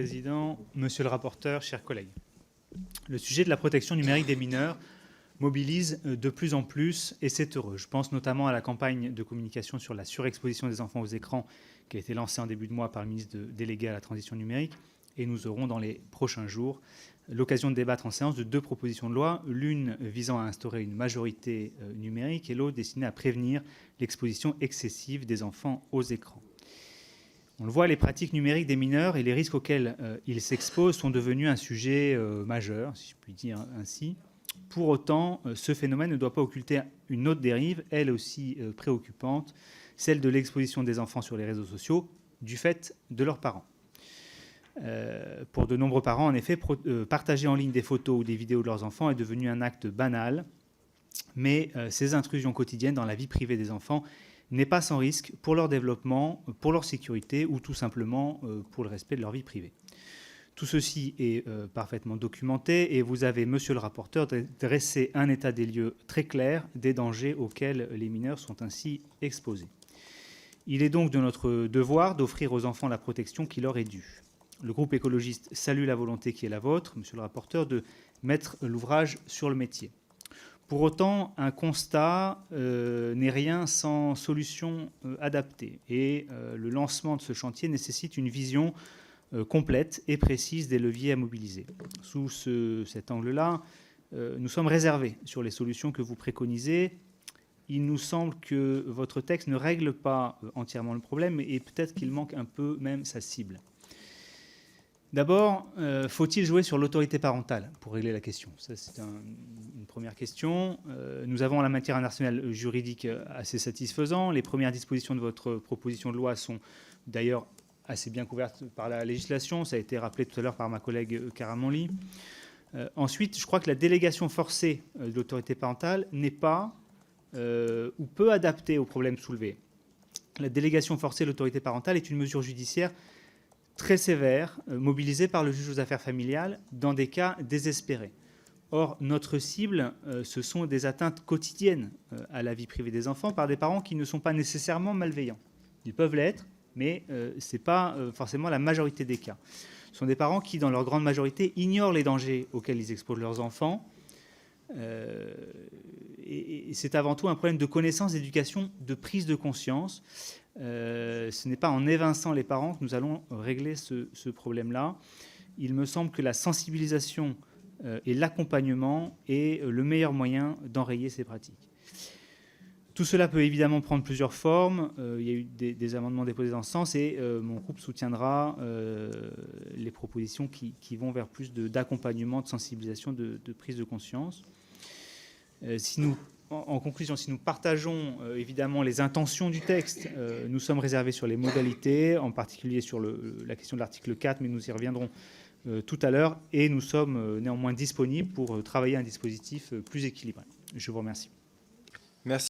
Président, Monsieur le rapporteur, chers collègues. Le sujet de la protection numérique des mineurs mobilise de plus en plus et c'est heureux. Je pense notamment à la campagne de communication sur la surexposition des enfants aux écrans qui a été lancée en début de mois par le ministre délégué à la transition numérique et nous aurons dans les prochains jours l'occasion de débattre en séance de deux propositions de loi, l'une visant à instaurer une majorité numérique et l'autre destinée à prévenir l'exposition excessive des enfants aux écrans. On le voit, les pratiques numériques des mineurs et les risques auxquels ils s'exposent sont devenus un sujet majeur, si je puis dire ainsi. Pour autant, ce phénomène ne doit pas occulter une autre dérive, elle aussi préoccupante, celle de l'exposition des enfants sur les réseaux sociaux du fait de leurs parents. Pour de nombreux parents, en effet, partager en ligne des photos ou des vidéos de leurs enfants est devenu un acte banal, mais ces intrusions quotidiennes dans la vie privée des enfants n'est pas sans risque pour leur développement, pour leur sécurité ou tout simplement pour le respect de leur vie privée. Tout ceci est parfaitement documenté et vous avez, monsieur le rapporteur, dressé un état des lieux très clair des dangers auxquels les mineurs sont ainsi exposés. Il est donc de notre devoir d'offrir aux enfants la protection qui leur est due. Le groupe écologiste salue la volonté qui est la vôtre, monsieur le rapporteur, de mettre l'ouvrage sur le métier. Pour autant, un constat n'est rien sans solution adaptée et le lancement de ce chantier nécessite une vision complète et précise des leviers à mobiliser. Sous cet angle-là, nous sommes réservés sur les solutions que vous préconisez. Il nous semble que votre texte ne règle pas entièrement le problème et peut-être qu'il manque un peu même sa cible. D'abord, faut-il jouer sur l'autorité parentale pour régler la question? Ça, c'est une première question. Nous avons en la matière un arsenal juridique assez satisfaisant. Les premières dispositions de votre proposition de loi sont d'ailleurs assez bien couvertes par la législation. Ça a été rappelé tout à l'heure par ma collègue Caramanli. Ensuite, je crois que la délégation forcée de l'autorité parentale n'est pas ou peu adaptée aux problèmes soulevés. La délégation forcée de l'autorité parentale est une mesure judiciaire très sévère, mobilisée par le juge aux affaires familiales dans des cas désespérés. Or, notre cible, ce sont des atteintes quotidiennes à la vie privée des enfants par des parents qui ne sont pas nécessairement malveillants. Ils peuvent l'être, mais ce n'est pas forcément la majorité des cas. Ce sont des parents qui, dans leur grande majorité, ignorent les dangers auxquels ils exposent leurs enfants. Et c'est avant tout un problème de connaissance, d'éducation, de prise de conscience. Ce n'est pas en évinçant les parents que nous allons régler ce problème-là. Il me semble que la sensibilisation et l'accompagnement est le meilleur moyen d'enrayer ces pratiques. Tout cela peut évidemment prendre plusieurs formes. Il y a eu des amendements déposés dans ce sens et mon groupe soutiendra les propositions qui vont vers plus d'accompagnement, de sensibilisation, de prise de conscience. En conclusion, si nous partageons évidemment les intentions du texte, nous sommes réservés sur les modalités, en particulier sur la question de l'article 4, mais nous y reviendrons tout à l'heure, et nous sommes néanmoins disponibles pour travailler un dispositif plus équilibré. Je vous remercie. Merci.